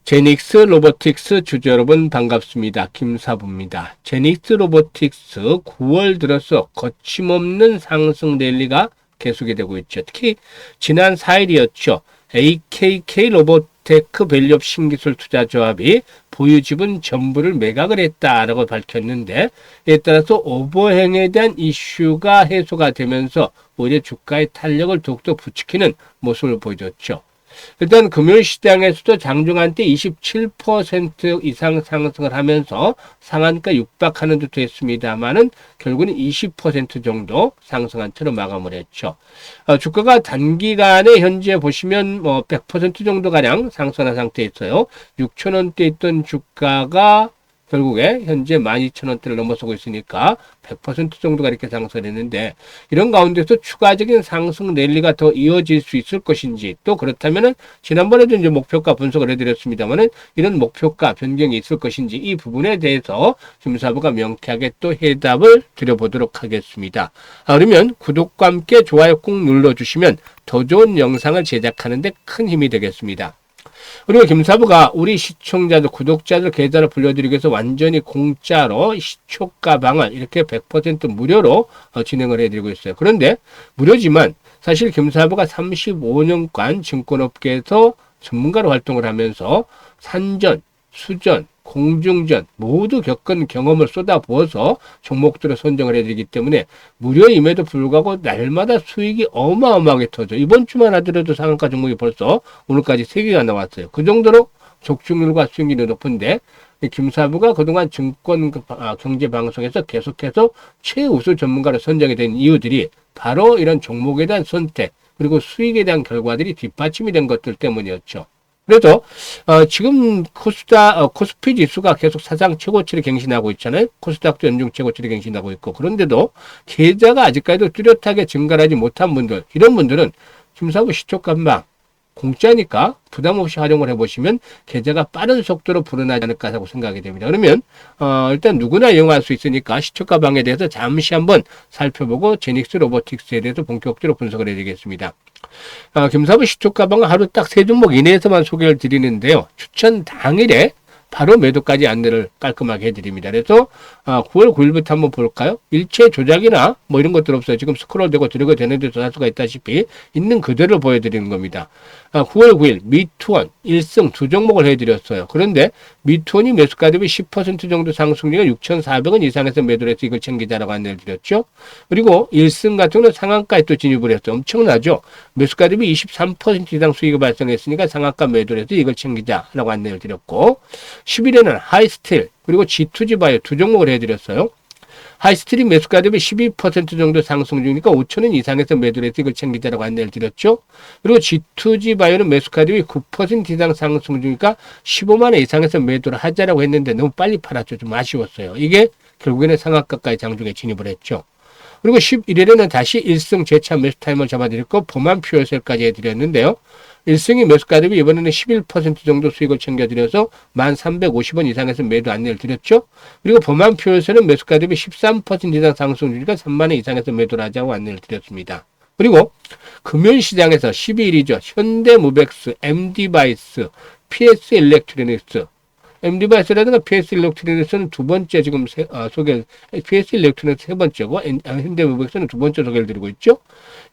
제닉스 로보틱스 주주 여러분 반갑습니다. 김사부입니다. 제닉스 로보틱스 9월 들어서 거침없는 상승 랠리가 계속이 되고 있죠. 특히 지난 4일이었죠. AKK 로보테크 밸류업 신기술 투자조합이 보유 지분 전부를 매각을 했다라고 밝혔는데, 이에 따라서 오버행에 대한 이슈가 해소가 되면서 오히려 주가의 탄력을 더욱더 부추기는 모습을 보여줬죠. 일단 금요일 시장에서도 장중한 때 27% 이상 상승을 하면서 상한가 육박하는 듯 했습니다만은 결국은 20% 정도 상승한 채로 마감을 했죠. 주가가 단기간에 현재 보시면 100% 정도 가량 상승한 상태에 있어요. 6,000원대 있던 주가가 결국에 현재 12,000원대를 넘어서고 있으니까 100% 정도가 이렇게 상승을 했는데, 이런 가운데서 추가적인 상승 랠리가 더 이어질 수 있을 것인지, 또 그렇다면은 지난번에도 이제 목표가 분석을 해드렸습니다만은 이런 목표가 변경이 있을 것인지, 이 부분에 대해서 김사부가 명쾌하게 또 해답을 드려보도록 하겠습니다. 그러면 구독과 함께 좋아요 꾹 눌러주시면 더 좋은 영상을 제작하는 데 큰 힘이 되겠습니다. 그리고 김사부가 우리 시청자들, 구독자들 계좌를 불려드리기 위해서 완전히 공짜로 시초가 방을 이렇게 100% 무료로 진행을 해드리고 있어요. 그런데 무료지만 사실 김사부가 35년간 증권업계에서 전문가로 활동을 하면서 산전, 수전, 공중전 모두 겪은 경험을 쏟아부어서 종목들을 선정을 해드리기 때문에 무료임에도 불구하고 날마다 수익이 어마어마하게 터져. 이번 주만 하더라도 상한가 종목이 벌써 오늘까지 3개가 나왔어요. 그 정도로 적중률과 수익률이 높은데, 김사부가 그동안 증권 경제 방송에서 계속해서 최우수 전문가로 선정이 된 이유들이 바로 이런 종목에 대한 선택, 그리고 수익에 대한 결과들이 뒷받침이 된 것들 때문이었죠. 그래서 지금 코스피 지수가 계속 사상 최고치를 갱신하고 있잖아요. 코스닥도 연중 최고치를 갱신하고 있고, 그런데도 계좌가 아직까지도 뚜렷하게 증가하지 못한 분들, 이런 분들은 김사부 시초간방 공짜니까 부담 없이 활용을 해보시면 계좌가 빠른 속도로 불어나지 않을까 생각이 됩니다. 그러면 일단 누구나 이용할 수 있으니까 시초가방에 대해서 잠시 한번 살펴보고 제닉스 로보틱스에 대해서 본격적으로 분석을 해드리겠습니다. 김사부 시초가방은 하루 딱 3종목 이내에서만 소개를 드리는데요. 추천 당일에 바로 매도까지 안내를 깔끔하게 해드립니다. 그래서 9월 9일부터 한번 볼까요? 일체 조작이나 뭐 이런 것들 없어요. 지금 스크롤되고 들어가 되는데도 할 수가 있다시피 있는 그대로 보여드리는 겁니다. 9월 9일 미투원 1승 2종목을 해드렸어요. 그런데 미투원이 매수가 대비 10% 정도 상승률이 6,400원 이상에서 매도를 해서 이걸 챙기자라고 안내를 드렸죠. 그리고 1승 같은 경우는 상한가에 또 진입을 했어요. 엄청나죠. 매수가 대비 23% 이상 수익이 발생했으니까 상한가 매도를 해서 이걸 챙기자라고 안내를 드렸고, 10일에는 하이스틸 그리고 G2G 바이오 2종목을 해드렸어요. 하이스틸이 매수가 대비 12% 정도 상승 중이니까 5,000원 이상에서 매도를 해서 이걸 챙기자라고 안내를 드렸죠. 그리고 G2G 바이오는 매수가 대비 9% 이상 상승 중이니까 15만원 이상에서 매도를 하자라고 했는데 너무 빨리 팔았죠. 좀 아쉬웠어요. 이게 결국에는 상한가까지 장중에 진입을 했죠. 그리고 11일에는 다시 1승 재차 매수 타임을 잡아드렸고 범한 퓨어셀까지 해드렸는데요. 1승이 매수가 대비 이번에는 11% 정도 수익을 챙겨드려서 1,350원 이상에서 매도 안내를 드렸죠. 그리고 범한 퓨어셀은 매수가 대비 13% 이상 상승 중이니까 3만원 이상에서 매도를 하자고 안내를 드렸습니다. 그리고 금요일 시장에서 12일이죠. 현대무벡스, MD바이스, PS 일렉트로닉스, MD바이스라든가 PS 일렉트로닉스는 두 번째 지금 PS 일렉트로닉스 세 번째고, 현대무벡스는 두 번째 소개를 드리고 있죠.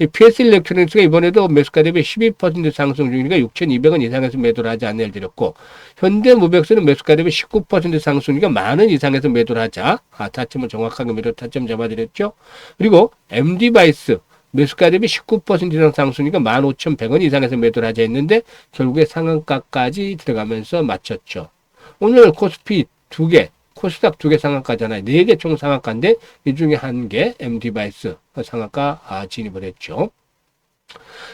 이 PS 일렉트로닉스가 이번에도 매수가 대비 12% 상승 중이니까 6,200원 이상에서 매도를 하자 안내를 드렸고, 현대무벡스는 매수가 대비 19% 상승이니까 10,000원 이상에서 매도를 하자. 타점을 정확하게 매도 타점 잡아드렸죠. 그리고 MD바이스 매수가 대비 19% 이상 상승이니까 15,100원 이상에서 매도를 하자 했는데 결국에 상한가까지 들어가면서 마쳤죠. 오늘 코스피 2개, 코스닥 2개 상한가잖아요. 4개 총 상한가인데 이 중에 1개 MD바이스 상한가 진입을 했죠.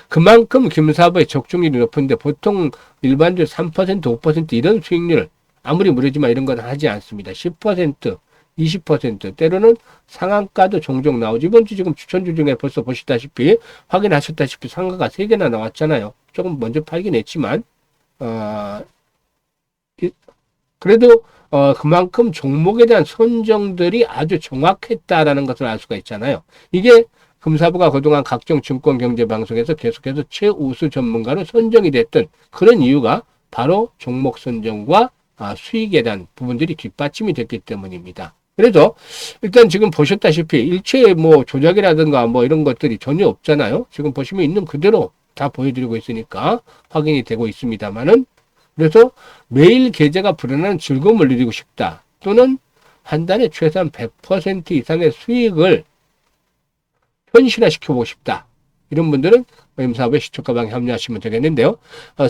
그만큼 김사부의 적중률이 높은데 보통 일반적으로 3%, 5% 이런 수익률 아무리 무리지만 이런 건 하지 않습니다. 10%, 20% 때로는 상한가도 종종 나오죠. 이번 주 지금 추천주 중에 벌써 보시다시피 확인하셨다시피 상한가 3개나 나왔잖아요. 조금 먼저 팔긴 했지만 그래도 그만큼 종목에 대한 선정들이 아주 정확했다라는 것을 알 수가 있잖아요. 이게 금사부가 그동안 각종 증권 경제 방송에서 계속해서 최우수 전문가로 선정이 됐던 그런 이유가 바로 종목 선정과 수익에 대한 부분들이 뒷받침이 됐기 때문입니다. 그래서 일단 지금 보셨다시피 일체의 뭐 조작이라든가 뭐 이런 것들이 전혀 없잖아요. 지금 보시면 있는 그대로 다 보여드리고 있으니까 확인이 되고 있습니다만은, 그래서 매일 계좌가 불어나는 즐거움을 누리고 싶다, 또는 한 달에 최소한 100% 이상의 수익을 현실화시켜보고 싶다, 이런 분들은 금사업의 시초가방에 합류하시면 되겠는데요.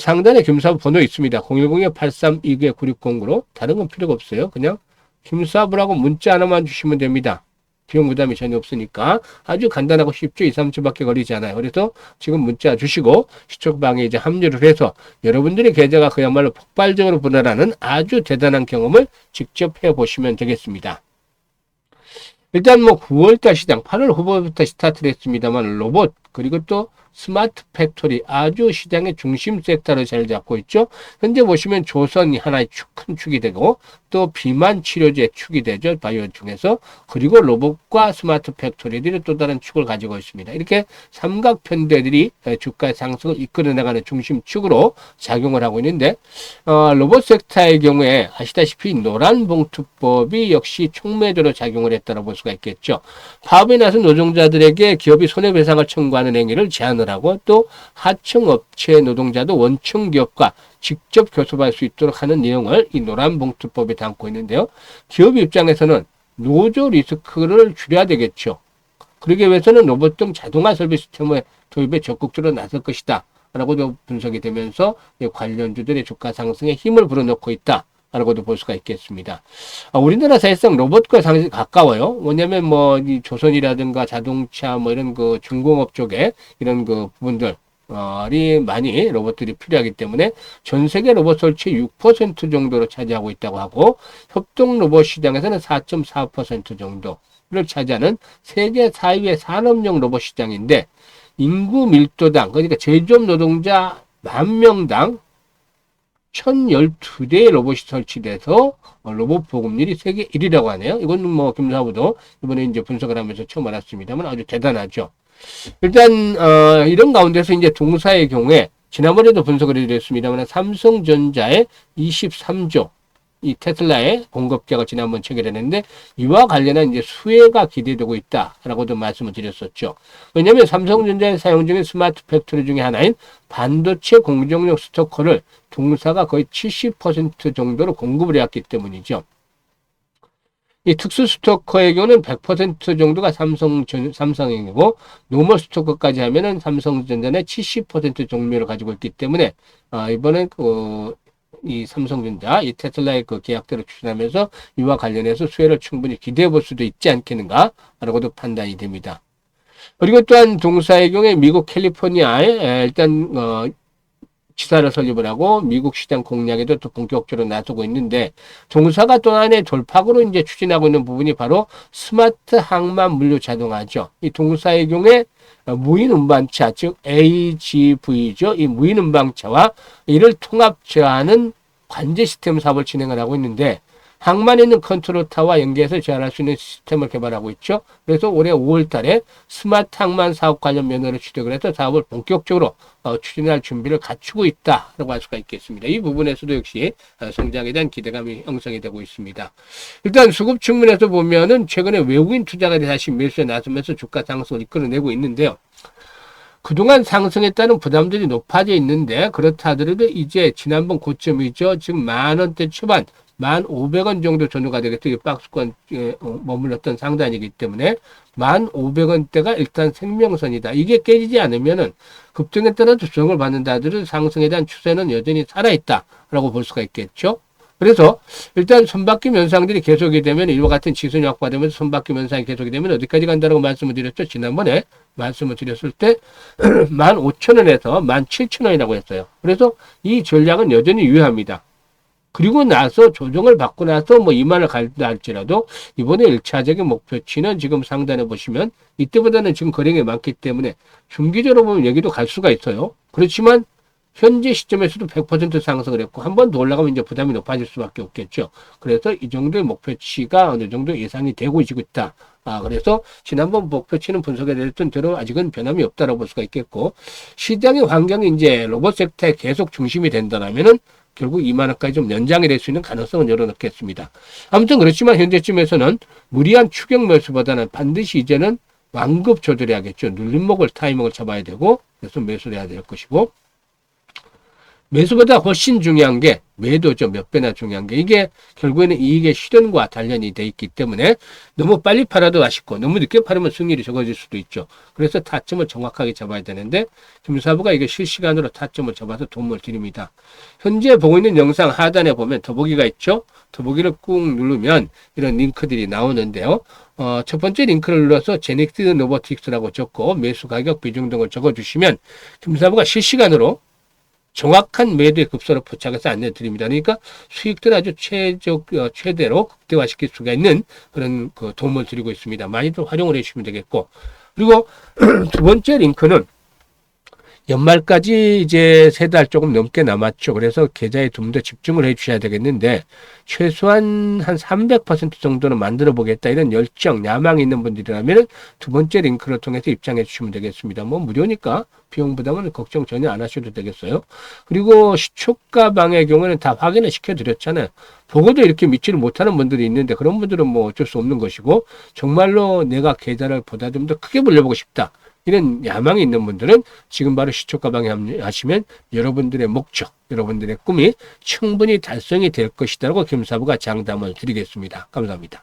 상단에 금사업 번호 있습니다. 010-832-9609로 다른 건 필요가 없어요. 그냥 김사부라고 문자 하나만 주시면 됩니다. 비용 부담이 전혀 없으니까 아주 간단하고 쉽죠. 2, 3초밖에 걸리지 않아요. 그래서 지금 문자 주시고 시초방에 이제 합류를 해서 여러분들의 계좌가 그야말로 폭발적으로 불어나는 아주 대단한 경험을 직접 해보시면 되겠습니다. 일단 뭐 9월달 시장, 8월 후보부터 스타트를 했습니다만 로봇, 그리고 또 스마트 팩토리, 아주 시장의 중심 섹터를 잘 잡고 있죠. 현재 보시면 조선이 하나의 큰 축이 되고, 또 비만 치료제 축이 되죠. 바이오 중에서. 그리고 로봇과 스마트 팩토리들이 또 다른 축을 가지고 있습니다. 이렇게 삼각편대들이 주가 상승을 이끌어 나가는 중심축으로 작용을 하고 있는데, 로봇 섹터의 경우에 아시다시피 노란봉투법이 역시 촉매도로 작용을 했다고 볼 수가 있겠죠. 파업에 나선 노동자들에게 기업이 손해배상을 청구하는 행위를 제한을 하고, 또 하청 업체 노동자도 원청 기업과 직접 교섭할 수 있도록 하는 내용을 이 노란봉투법에 담고 있는데요. 기업 입장에서는 노조 리스크를 줄여야 되겠죠. 그러기 위해서는 로봇 등 자동화 설비 시스템의 도입에 적극적으로 나설 것이다 라고도 분석이 되면서 관련주들의 주가 상승에 힘을 불어넣고 있다 라고도 볼 수가 있겠습니다. 우리나라 사실상 로봇과 상당히 가까워요. 뭐냐면 뭐 이 조선이라든가 자동차 뭐 이런 그 중공업 쪽에 이런 그 부분들 이 많이 로봇들이 필요하기 때문에 전 세계 로봇 설치 6% 정도로 차지하고 있다고 하고, 협동 로봇 시장에서는 4.4% 정도를 차지하는 세계 4위의 산업용 로봇 시장인데, 인구 밀도당, 그러니까 제조업 노동자 10,000명당 1,012대의 로봇이 설치돼서 로봇 보급률이 세계 1위라고 하네요. 이건 뭐 김사부도 이번에 이제 분석을 하면서 처음 알았습니다만 아주 대단하죠. 일단 이런 가운데서 이제 동사의 경우에 지난번에도 분석을 해드렸습니다만 삼성전자의 23조 이 테슬라의 공급계약을 지난번 체결했는데, 이와 관련한 이제 수혜가 기대되고 있다라고도 말씀을 드렸었죠. 왜냐하면 삼성전자에 사용 중인 스마트 팩토리 중에 하나인 반도체 공정용 스토커를 동사가 거의 70% 정도로 공급을 해왔기 때문이죠. 이 특수 스토커의 경우는 100% 정도가 삼성이고, 노멀 스토커까지 하면은 삼성전자의 70% 종류를 가지고 있기 때문에 이번에 이 삼성전자, 이 테슬라의 그 계약대로 추진하면서 이와 관련해서 수혜를 충분히 기대해 볼 수도 있지 않겠는가라고도 판단이 됩니다. 그리고 또한 동사의 경우에 미국 캘리포니아에 일단 지사를 설립을 하고 미국 시장 공략에도 또 본격적으로 나서고 있는데, 동사가 또 하나의 돌파구로 이제 추진하고 있는 부분이 바로 스마트 항만 물류 자동화죠. 이 동사의 경우에 무인 운반차, 즉 AGV죠. 이 무인 운반차와 이를 통합제어하는 관제 시스템 사업을 진행을 하고 있는데, 항만에 있는 컨트롤타와 연계해서 제어할 수 있는 시스템을 개발하고 있죠. 그래서 올해 5월 달에 스마트 항만 사업 관련 면허를 취득을 해서 사업을 본격적으로 추진할 준비를 갖추고 있다라고 할 수가 있겠습니다. 이 부분에서도 역시 성장에 대한 기대감이 형성이 되고 있습니다. 일단 수급 측면에서 보면은 최근에 외국인 투자가 다시 매수에 나서면서 주가 상승을 이끌어내고 있는데요. 그동안 상승에 따른 부담들이 높아져 있는데, 그렇다 하더라도 이제 지난번 고점이죠. 지금 10,000원대 초반 1,500원 정도 전후가 되겠죠. 이 박스권 머물렀던 상단이기 때문에 1,500원대가 일단 생명선이다. 이게 깨지지 않으면은 급등에 따라 조정을 받는다 하더라도 상승에 대한 추세는 여전히 살아있다라고 볼 수가 있겠죠. 그래서 일단 손바뀜 현상들이 계속이 되면, 이와 같은 지수는 약화되면서 손바뀜 현상이 계속이 되면 어디까지 간다라고 말씀을 드렸죠. 지난번에 말씀을 드렸을 때 15,000원에서 17,000원이라고 했어요. 그래서 이 전략은 여전히 유효합니다. 그리고 나서 조정을 받고 나서 뭐 2만을 갈다 할지라도 이번에 1차적인 목표치는 지금 상단에 보시면 이때보다는 지금 거래량이 많기 때문에 중기적으로 보면 여기도 갈 수가 있어요. 그렇지만 현재 시점에서도 100% 상승을 했고, 한 번 더 올라가면 이제 부담이 높아질 수밖에 없겠죠. 그래서 이 정도의 목표치가 어느 정도 예상이 되고 있다. 그래서 지난번 목표치는 분석해 드렸던 대로 아직은 변함이 없다라고 볼 수가 있겠고, 시장의 환경이 이제 로봇 섹터에 계속 중심이 된다면은 결국 2만 원까지 좀 연장이 될 수 있는 가능성은 열어놓겠습니다. 아무튼 그렇지만 현재쯤에서는 무리한 추격 매수보다는 반드시 이제는 완급 조절해야겠죠. 눌림목을 타이밍을 잡아야 되고 그래서 매수를 해야 될 것이고 매수보다 훨씬 중요한 게 매도죠. 몇 배나 중요한 게 이게 결국에는 이익의 실현과 관련이 돼 있기 때문에 너무 빨리 팔아도 아쉽고 너무 늦게 팔으면 승률이 적어질 수도 있죠. 그래서 타점을 정확하게 잡아야 되는데 김사부가 이게 실시간으로 타점을 잡아서 도움을 드립니다. 현재 보고 있는 영상 하단에 보면 더보기가 있죠. 더보기를 꾹 누르면 이런 링크들이 나오는데요. 첫 번째 링크를 눌러서 제닉스 로보틱스라고 적고 매수 가격 비중 등을 적어주시면 김사부가 실시간으로 정확한 매도의 급소를 포착해서 안내드립니다. 그러니까 수익들 아주 최대로 극대화시킬 수가 있는 그런 그 도움을 드리고 있습니다. 많이들 활용을 해주시면 되겠고. 그리고 두 번째 링크는 연말까지 이제 3달 조금 넘게 남았죠. 그래서 계좌에 좀 더 집중을 해 주셔야 되겠는데, 최소한 한 300% 정도는 만들어 보겠다. 이런 열정, 야망이 있는 분들이라면 두 번째 링크를 통해서 입장해 주시면 되겠습니다. 뭐 무료니까 비용 부담은 걱정 전혀 안 하셔도 되겠어요. 그리고 시초가방의 경우는 다 확인을 시켜 드렸잖아요. 보고도 이렇게 믿지를 못하는 분들이 있는데 그런 분들은 뭐 어쩔 수 없는 것이고, 정말로 내가 계좌를 보다 좀 더 크게 벌려보고 싶다. 이런 야망이 있는 분들은 지금 바로 시초가방에 합류하시면 여러분들의 목적, 여러분들의 꿈이 충분히 달성이 될 것이라고 김사부가 장담을 드리겠습니다. 감사합니다.